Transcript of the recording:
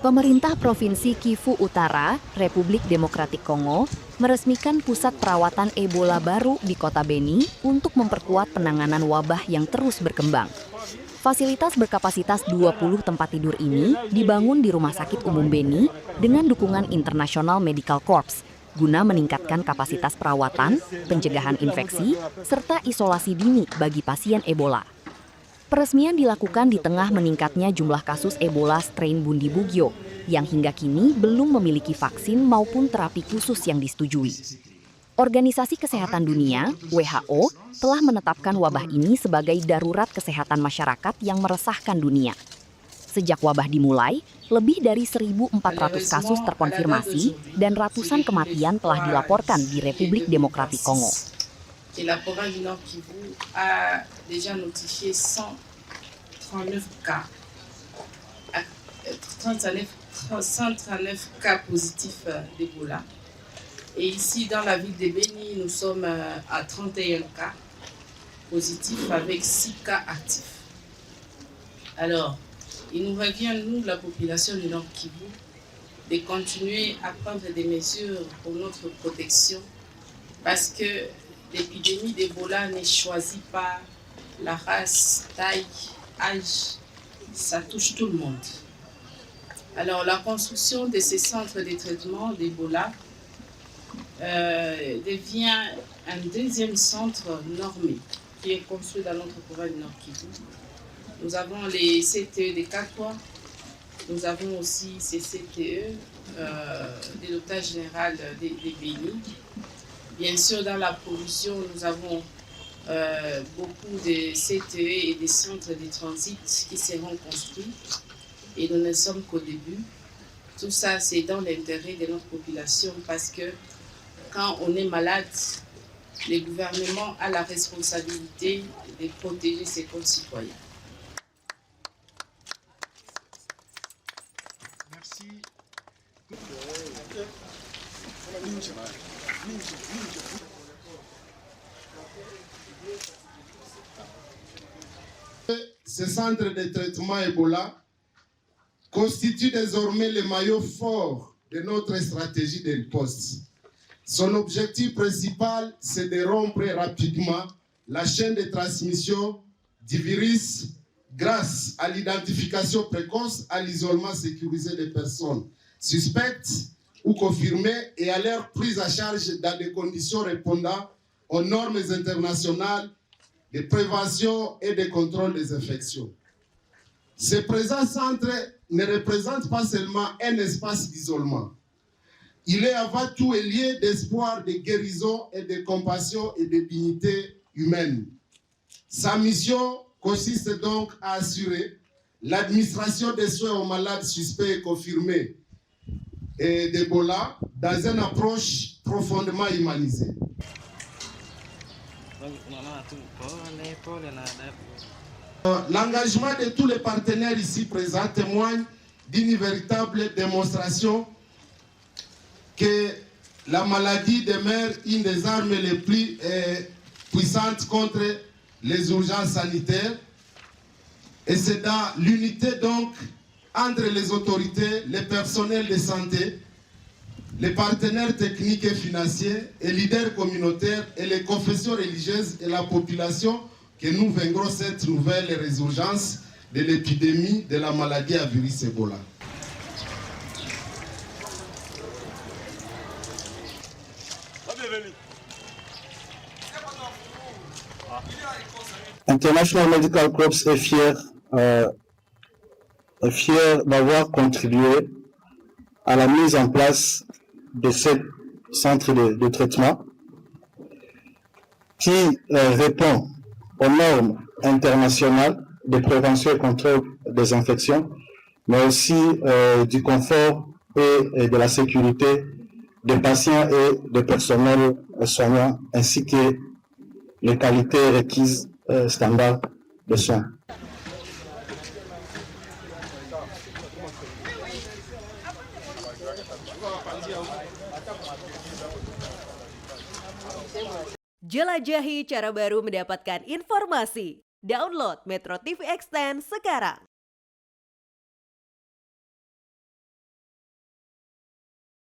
Pemerintah Provinsi Kivu Utara, Republik Demokratik Kongo, meresmikan pusat perawatan Ebola baru di Kota Beni untuk memperkuat penanganan wabah yang terus berkembang. Fasilitas berkapasitas 20 tempat tidur ini dibangun di Rumah Sakit Umum Beni dengan dukungan International Medical Corps, guna meningkatkan kapasitas perawatan, pencegahan infeksi, serta isolasi dini bagi pasien Ebola. Peresmian dilakukan di tengah meningkatnya jumlah kasus Ebola strain Bundibugyo yang hingga kini belum memiliki vaksin maupun terapi khusus yang disetujui. Organisasi Kesehatan Dunia, WHO, telah menetapkan wabah ini sebagai darurat kesehatan masyarakat yang meresahkan dunia. Sejak wabah dimulai, lebih dari 1.400 kasus terkonfirmasi dan ratusan kematian telah dilaporkan di Republik Demokratik Kongo. Et la province du Nord Kivu a déjà notifié 139 cas, 139 cas positifs d'Ebola. Et ici, dans la ville de Beni, nous sommes à 31 cas positifs avec 6 cas actifs. Alors, il nous revient, nous, la population du Nord Kivu, de continuer à prendre des mesures pour notre protection parce que l'épidémie d'Ebola ne choisit pas la race, taille, âge, ça touche tout le monde. Alors la construction de ces centres de traitement d'Ebola devient un deuxième centre normé qui est construit dans notre province du Nord Kivu. Nous avons les CTE de Kakwa, nous avons aussi ces CTE de l'hôpital général de Beni. Bien sûr, dans la pollution, nous avons beaucoup de CTE et des centres de transit qui seront construits et nous ne sommes qu'au début. Tout ça, c'est dans l'intérêt de notre population parce que quand on est malade, le gouvernement a la responsabilité de protéger ses concitoyens. Merci. Ce centre de traitement Ebola constitue désormais le maillon fort de notre stratégie de riposte. Son objectif principal, c'est de rompre rapidement la chaîne de transmission du virus grâce à l'identification précoce, à l'isolement sécurisé des personnes suspectes ou confirmées et à leur prise à charge dans des conditions répondant aux normes internationales de prévention et de contrôle des infections. Ce présent centre ne représente pas seulement un espace d'isolement. Il est avant tout un lieu d'espoir, de guérison et de compassion et de dignité humaine. Sa mission consiste donc à assurer l'administration des soins aux malades suspects et confirmés d'Ebola dans une approche profondément humanisée. L'engagement de tous les partenaires ici présents témoigne d'une véritable démonstration que la maladie demeure une des armes les plus puissantes contre les urgences sanitaires. Et c'est dans l'unité donc entre les autorités, les personnels de santé, les partenaires techniques et financiers, et leaders communautaires, et les confessions religieuses et la population que nous vaincrons cette nouvelle résurgence de l'épidémie de la maladie à virus Ebola. International Medical Corps est fier d'avoir contribué à la mise en place de ce centre de traitement qui répond aux normes internationales de prévention et contrôle des infections, mais aussi du confort et de la sécurité des patients et des personnels soignants, ainsi que les qualités requises standards de soins. Jelajahi cara baru mendapatkan informasi. Download Metro TV Extend sekarang.